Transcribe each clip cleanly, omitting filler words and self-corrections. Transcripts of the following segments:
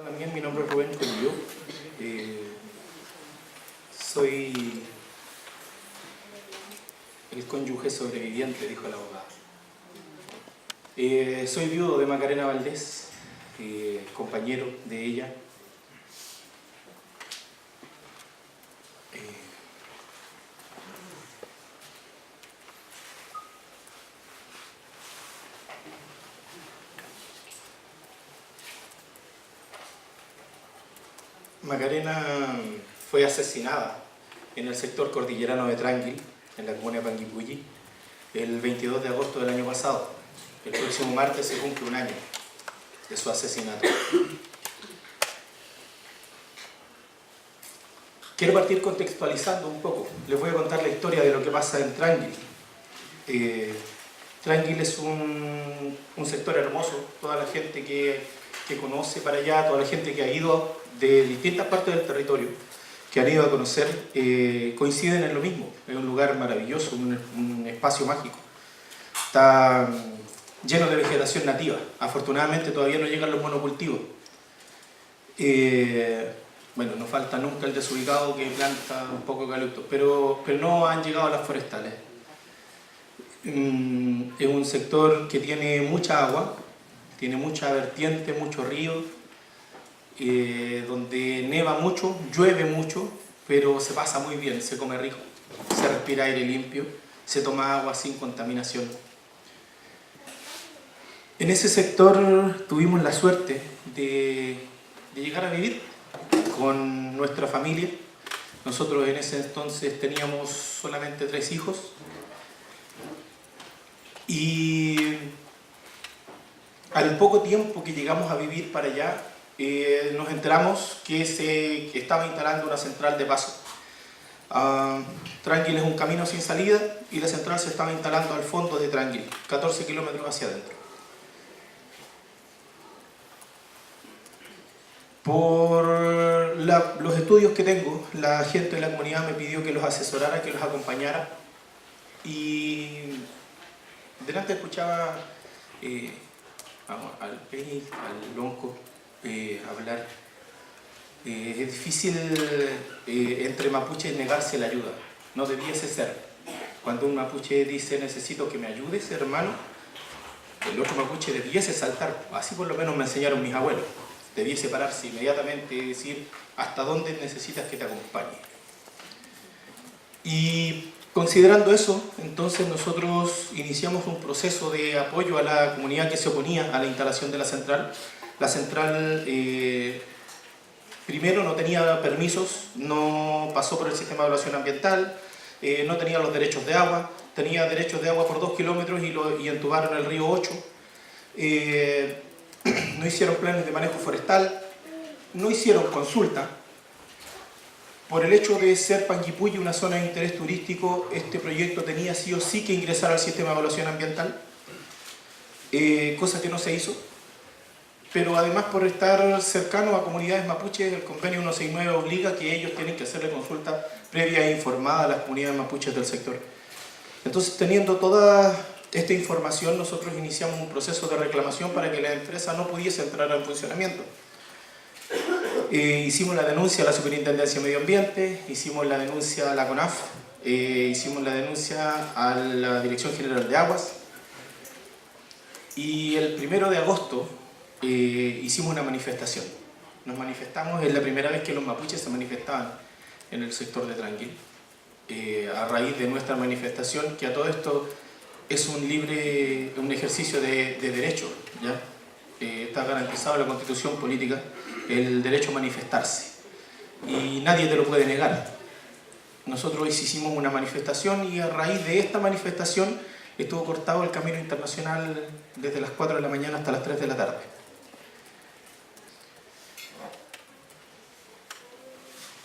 También mi nombre es Rubén Colillo. Soy el cónyuge sobreviviente, dijo la abogada. Soy viudo de Macarena Valdés, compañero de ella. Macarena fue asesinada en el sector cordillerano de Tranquil, en la comuna de Panguipulli, el 22 de agosto del año pasado. El próximo martes se cumple un año de su asesinato. Quiero partir contextualizando un poco. Les voy a contar la historia de lo que pasa en Tranquil. Tranquil es un sector hermoso. Toda la gente que conoce para allá, toda la gente que ha ido de distintas partes del territorio, que han ido a conocer, coinciden en lo mismo. Es un lugar maravilloso, un espacio mágico. Está lleno de vegetación nativa. Afortunadamente todavía no llegan los monocultivos. Bueno, no falta nunca el desubicado que planta un poco de eucalipto, pero no han llegado a las forestales. Es un sector que tiene mucha agua, tiene mucha vertiente, mucho río, donde neva mucho, llueve mucho, pero se pasa muy bien, se come rico, se respira aire limpio, se toma agua sin contaminación. En ese sector tuvimos la suerte de llegar a vivir con nuestra familia. Nosotros en ese entonces teníamos solamente 3 hijos y al poco tiempo que llegamos a vivir para allá nos enteramos que se estaba instalando una central de paso. Tranquil es un camino sin salida y la central se estaba instalando al fondo de Tranquil, 14 kilómetros hacia adentro. Por los estudios que tengo, la gente de la comunidad me pidió que los asesorara, que los acompañara, y delante escuchaba al Peñi, al Lonco, hablar. Es difícil entre mapuches negarse la ayuda, no debiese ser. Cuando un mapuche dice necesito que me ayudes, hermano, el otro mapuche debiese saltar. Así por lo menos me enseñaron mis abuelos. Debiese pararse inmediatamente y decir hasta dónde necesitas que te acompañe. Y considerando eso, entonces nosotros iniciamos un proceso de apoyo a la comunidad que se oponía a la instalación de la central. La central primero no tenía permisos, no pasó por el sistema de evaluación ambiental, no tenía los derechos de agua, tenía derechos de agua por 2 kilómetros y entubaron el río 8. No hicieron planes de manejo forestal, no hicieron consulta. Por el hecho de ser Panguipulli una zona de interés turístico, este proyecto tenía sí o sí que ingresar al sistema de evaluación ambiental, cosa que no se hizo. Pero además, por estar cercano a comunidades mapuches, el convenio 169 obliga que ellos tienen que hacerle consulta previa e informada a las comunidades mapuches del sector. Entonces, teniendo toda esta información, nosotros iniciamos un proceso de reclamación para que la empresa no pudiese entrar en funcionamiento. Hicimos la denuncia a la Superintendencia de Medio Ambiente, hicimos la denuncia a la CONAF, hicimos la denuncia a la Dirección General de Aguas, y el 1 de agosto hicimos una manifestación. Nos manifestamos, es la primera vez que los mapuches se manifestaban en el sector de Tranquil. A raíz de nuestra manifestación, que a todo esto es un ejercicio de derecho, ¿ya? Está garantizado en la Constitución política el derecho a manifestarse y nadie te lo puede negar. Nosotros hicimos una manifestación y a raíz de esta manifestación estuvo cortado el camino internacional desde las 4 de la mañana hasta las 3 de la tarde.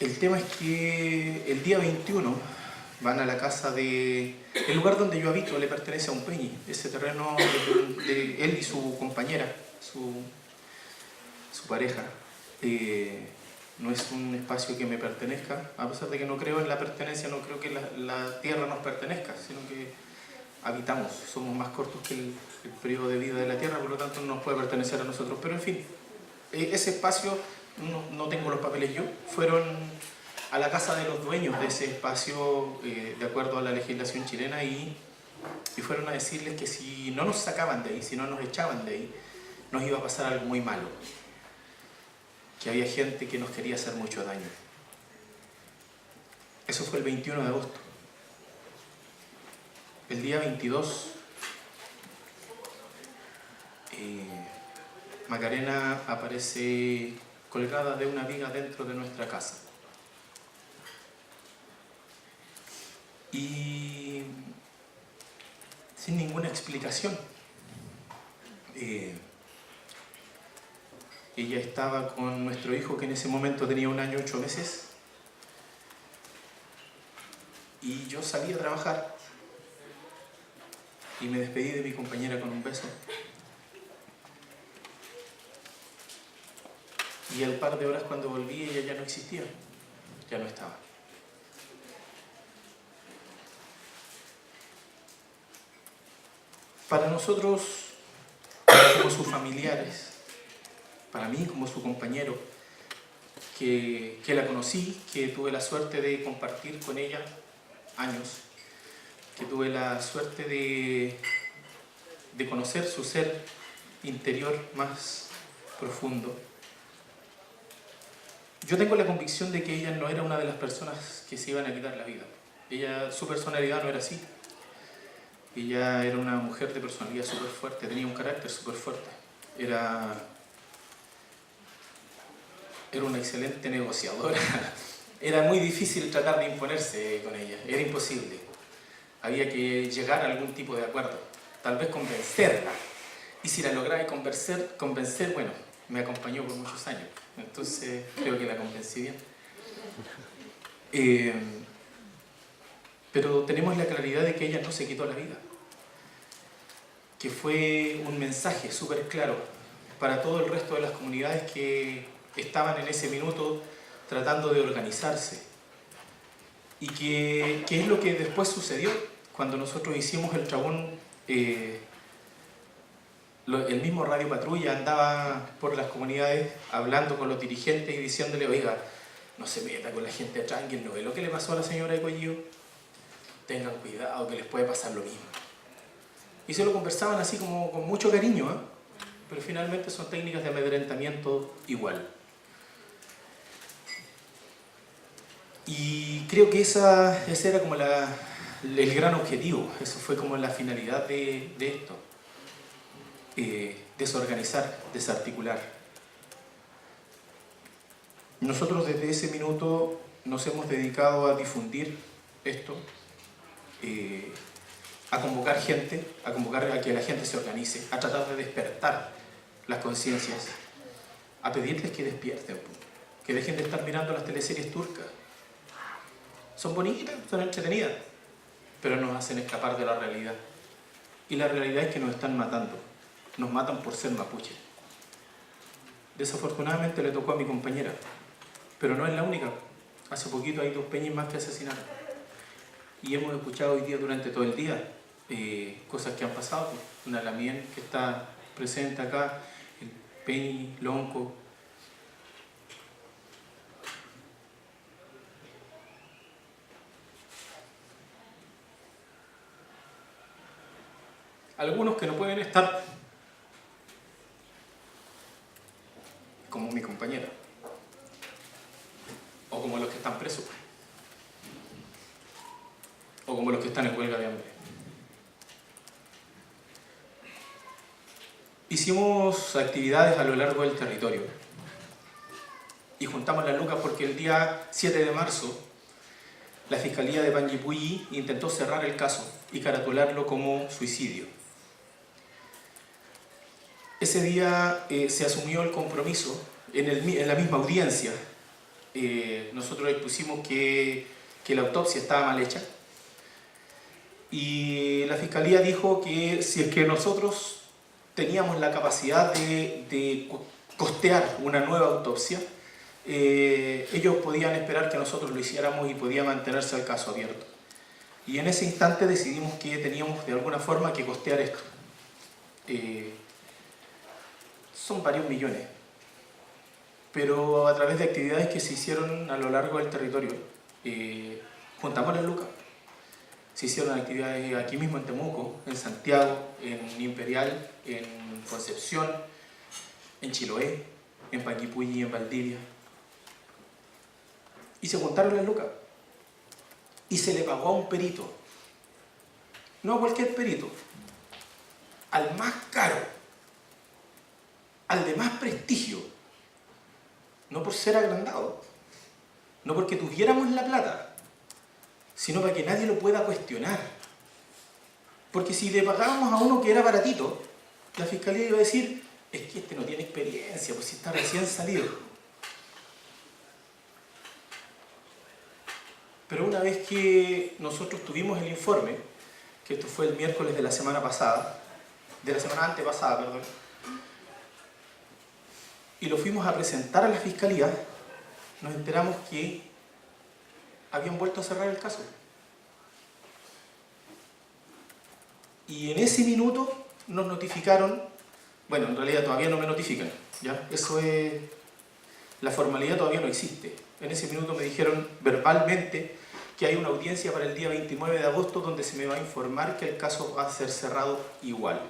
El tema es que el día 21 van a la casa de... El lugar donde yo habito le pertenece a un peñi. Ese terreno de él y su compañera, su pareja. No es un espacio que me pertenezca, a pesar de que no creo en la pertenencia, no creo que la tierra nos pertenezca, sino que habitamos, somos más cortos que el periodo de vida de la tierra, por lo tanto no nos puede pertenecer a nosotros, pero en fin. Ese espacio, no tengo los papeles yo, fueron a la casa de los dueños de ese espacio, de acuerdo a la legislación chilena, y fueron a decirles que si no nos sacaban de ahí, si no nos echaban de ahí, nos iba a pasar algo muy malo, que había gente que nos quería hacer mucho daño. Eso fue el 21 de agosto. El día 22, Macarena aparece colgada de una viga dentro de nuestra casa. Y sin ninguna explicación. Ella estaba con nuestro hijo, que en ese momento tenía 1 año 8 meses, y yo salí a trabajar y me despedí de mi compañera con un beso. Y al par de horas, cuando volví, ella ya no existía, ya no estaba. Para nosotros, como sus familiares, para mí como su compañero, que la conocí, que tuve la suerte de compartir con ella años, que tuve la suerte de conocer su ser interior más profundo. Yo tengo la convicción de que ella no era una de las personas que se iban a quitar la vida. Su personalidad no era así. Ella era una mujer de personalidad súper fuerte, tenía un carácter súper fuerte. Era una excelente negociadora. Era muy difícil tratar de imponerse con ella, era imposible. Había que llegar a algún tipo de acuerdo, tal vez convencerla. Y si la lograba convencer, bueno, me acompañó por muchos años. Entonces creo que la convencí bien. Pero tenemos la claridad de que ella no se quitó la vida. Que fue un mensaje súper claro para todo el resto de las comunidades que estaban en ese minuto tratando de organizarse. Y que es lo que después sucedió cuando nosotros hicimos el Trabón. El mismo Radio Patrulla andaba por las comunidades hablando con los dirigentes y diciéndole: oiga, no se meta con la gente de Tranquil, ¿no ve lo que le pasó a la señora de Coyío? Tengan cuidado, que les puede pasar lo mismo. Y se lo conversaban así como con mucho cariño, ¿eh? Pero finalmente son técnicas de amedrentamiento igual. Y creo que ese era como el gran objetivo, eso fue como la finalidad de esto. Desorganizar, desarticular. Nosotros desde ese minuto nos hemos dedicado a difundir esto, a convocar gente, a que la gente se organice, a tratar de despertar las conciencias, a pedirles que despierten, que dejen de estar mirando las teleseries turcas. Son bonitas, son entretenidas, pero nos hacen escapar de la realidad. Y la realidad es que nos están matando. Nos matan por ser mapuche. Desafortunadamente le tocó a mi compañera, pero no es la única. Hace poquito hay 2 peñis más que asesinaron. Y hemos escuchado hoy día, durante todo el día, cosas que han pasado. Una Lamien que está presente acá, el Peñi, Lonco. Algunos que no pueden estar, como mi compañera, o como los que están presos, o como los que están en huelga de hambre. Hicimos actividades a lo largo del territorio y juntamos las lucas porque el día 7 de marzo la Fiscalía de Panguipulli intentó cerrar el caso y caratularlo como suicidio. Ese día se asumió el compromiso en la misma audiencia. Nosotros expusimos que la autopsia estaba mal hecha y la Fiscalía dijo que si es que nosotros teníamos la capacidad de costear una nueva autopsia, ellos podían esperar que nosotros lo hiciéramos y podía mantenerse el caso abierto. Y en ese instante decidimos que teníamos de alguna forma que costear esto. Son varios millones. pero a través de actividades que se hicieron a lo largo del territorio. Juntamos las lucas. Se hicieron actividades aquí mismo en Temuco, en Santiago, en Imperial, en Concepción, en Chiloé, en Panguipulli y en Valdivia. Y se juntaron las lucas. Y se le pagó a un perito. No a cualquier perito. Al más caro. Al de más prestigio. No por ser agrandado. No porque tuviéramos la plata. Sino para que nadie lo pueda cuestionar. Porque si le pagábamos a uno que era baratito, la fiscalía iba a decir, es que este no tiene experiencia, pues si está recién salido. Pero una vez que nosotros tuvimos el informe, que esto fue el miércoles de la semana pasada, de la semana antepasada, perdón, y lo fuimos a presentar a la fiscalía, nos enteramos que habían vuelto a cerrar el caso. Y en ese minuto nos notificaron, bueno, en realidad todavía no me notifican, ¿ya? Eso es, la formalidad todavía no existe. En ese minuto me dijeron verbalmente que hay una audiencia para el día 29 de agosto donde se me va a informar que el caso va a ser cerrado igual.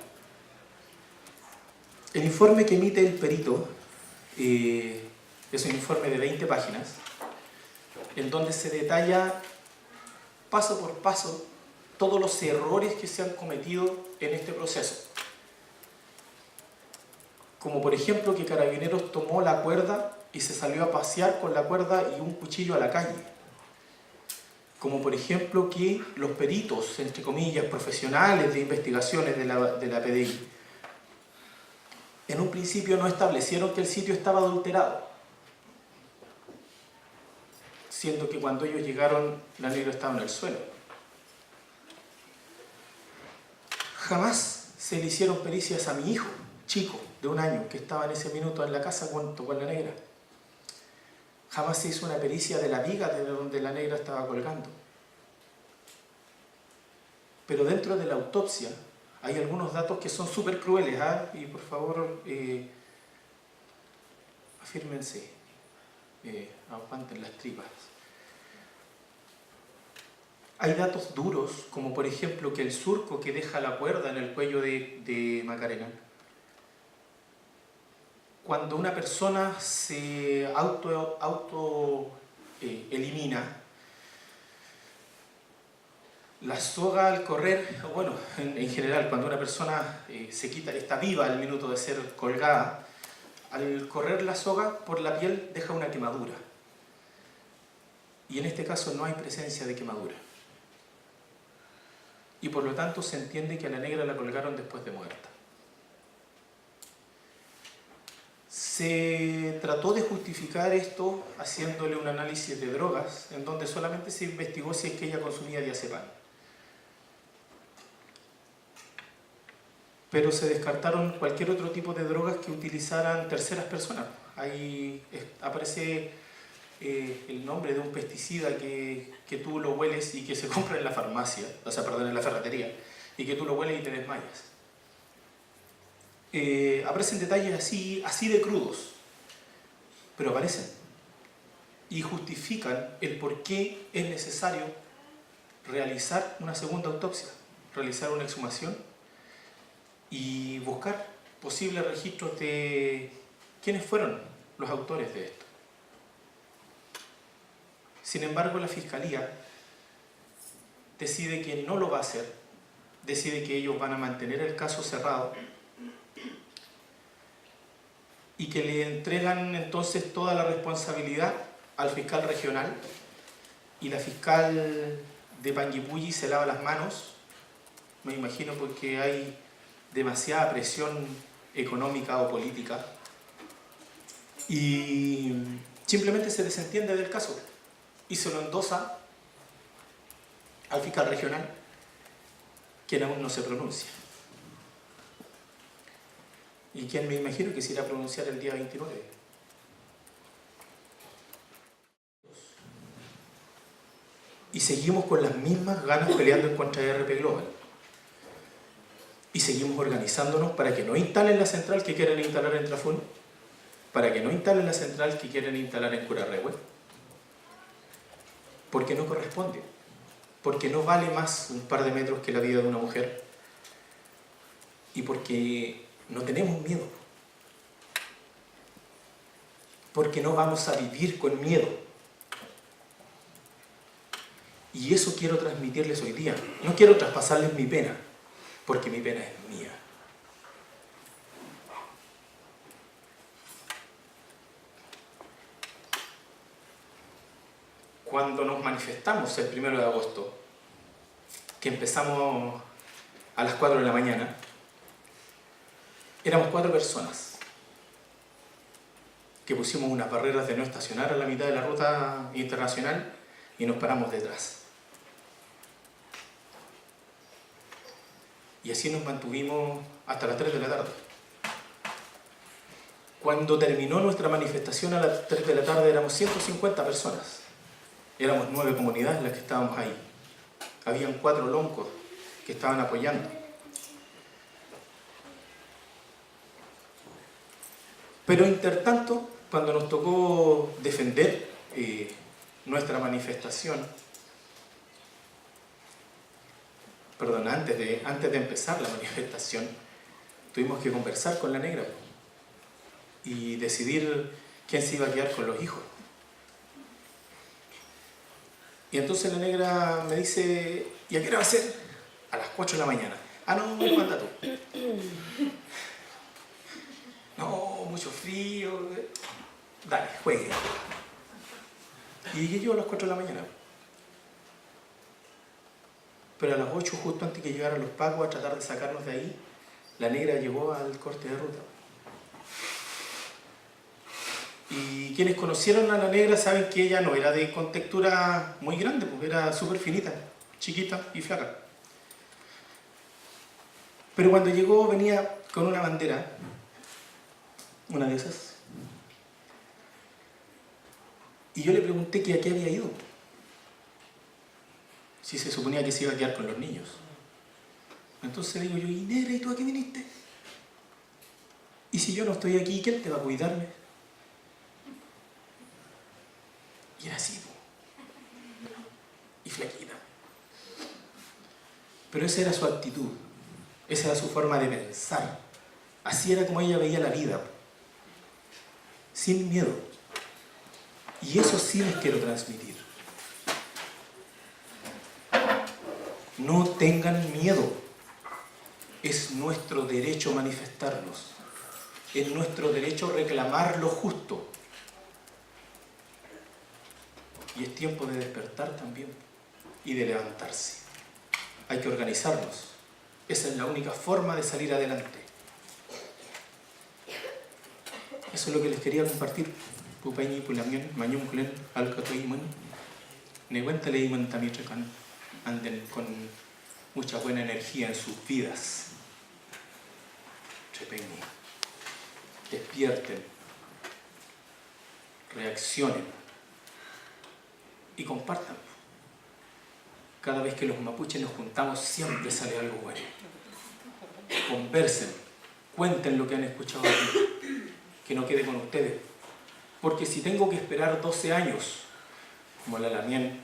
El informe que emite el perito es un informe de 20 páginas en donde se detalla paso por paso todos los errores que se han cometido en este proceso. Como por ejemplo que Carabineros tomó la cuerda y se salió a pasear con la cuerda y un cuchillo a la calle. Como por ejemplo que los peritos, entre comillas, profesionales de investigaciones de la PDI, en un principio no establecieron que el sitio estaba adulterado, siendo que cuando ellos llegaron la negra estaba en el suelo. Jamás se le hicieron pericias a mi hijo, chico, de 1 año, que estaba en ese minuto en la casa junto con la negra. Jamás se hizo una pericia de la viga de donde la negra estaba colgando. Pero dentro de la autopsia hay algunos datos que son súper crueles, ¿ah? Y por favor, afírmense, aguanten las tripas. Hay datos duros, como por ejemplo que el surco que deja la cuerda en el cuello de Macarena, cuando una persona se elimina, la soga al correr, bueno, en general, cuando una persona está viva al minuto de ser colgada, al correr la soga por la piel deja una quemadura. Y en este caso no hay presencia de quemadura. Y por lo tanto se entiende que a la negra la colgaron después de muerta. Se trató de justificar esto haciéndole un análisis de drogas, en donde solamente se investigó si es que ella consumía diazepam. Pero se descartaron cualquier otro tipo de drogas que utilizaran terceras personas. Ahí aparece el nombre de un pesticida que tú lo hueles y que se compra en la farmacia, o sea, perdón, en la ferretería, y que tú lo hueles y te desmayas. Aparecen detalles así de crudos, pero aparecen y justifican el por qué es necesario realizar una segunda autopsia, realizar una exhumación y buscar posibles registros de quiénes fueron los autores de esto. Sin embargo, la Fiscalía decide que no lo va a hacer, decide que ellos van a mantener el caso cerrado y que le entregan entonces toda la responsabilidad al fiscal regional, y la fiscal de Panguipulli se lava las manos, me imagino porque hay demasiada presión económica o política, y simplemente se desentiende del caso y se lo endosa al fiscal regional, quien aún no se pronuncia. Y quien me imagino que se irá a pronunciar el día 29. Y seguimos con las mismas ganas peleando en contra de RP Global. Y seguimos organizándonos para que no instalen la central que quieren instalar en Trafún, para que no instalen la central que quieren instalar en Curarrehue, porque no corresponde, porque no vale más un par de metros que la vida de una mujer, y porque no tenemos miedo, porque no vamos a vivir con miedo. Y eso quiero transmitirles hoy día. No quiero traspasarles mi pena, porque mi pena es mía. Cuando nos manifestamos el 1 de agosto, que empezamos a las 4 de la mañana, éramos 4 personas que pusimos unas barreras de no estacionar a la mitad de la ruta internacional y nos paramos detrás. Y así nos mantuvimos hasta las 3 de la tarde. Cuando terminó nuestra manifestación a las 3 de la tarde éramos 150 personas. Éramos 9 comunidades las que estábamos ahí. Habían 4 loncos que estaban apoyando. Pero intertanto, cuando nos tocó defender nuestra manifestación, antes de empezar la manifestación, tuvimos que conversar con la negra y decidir quién se iba a quedar con los hijos. Y entonces la negra me dice, ¿y a qué hora va a ser? A las 4 de la mañana. Ah, no, manda tú. No, mucho frío. Dale, juegue. Y llegué yo a las 4 de la mañana. Pero a las 8, justo antes que llegaran los pacos a tratar de sacarnos de ahí, la negra llegó al corte de ruta. Y quienes conocieron a la negra saben que ella no era de contextura muy grande, pues era súper finita, chiquita y flaca. Pero cuando llegó venía con una bandera, una de esas, y yo le pregunté que a qué había ido, si se suponía que se iba a quedar con los niños. Entonces le digo yo, ¿y negra, y tú a qué viniste? Y si yo no estoy aquí, ¿quién te va a cuidarme? Y era así, y flaquita. Pero esa era su actitud, esa era su forma de pensar. Así era como ella veía la vida, sin miedo. Y eso sí les quiero transmitir. No tengan miedo. Es nuestro derecho manifestarnos. Es nuestro derecho reclamar lo justo. Y es tiempo de despertar también y de levantarse. Hay que organizarnos. Esa es la única forma de salir adelante. Eso es lo que les quería compartir. Pupaini pulamion, mañum kulen, alcatoiman, neguentale y mantamitracan, anden con mucha buena energía en sus vidas. Trepeñi. Despierten. Reaccionen. Y compartan. Cada vez que los mapuches nos juntamos siempre sale algo bueno. Conversen, cuenten lo que han escuchado aquí, que no quede con ustedes. Porque si tengo que esperar 12 años, como la Lamien,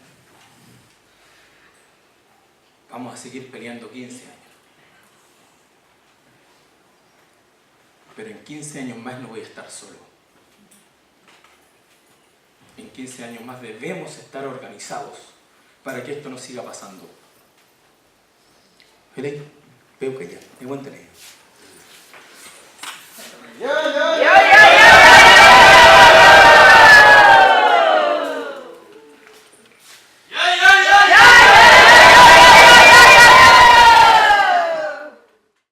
vamos a seguir peleando 15 años. Pero en 15 años más no voy a estar solo. En 15 años más debemos estar organizados para que esto no siga pasando. Veo que ya, me cuéntale.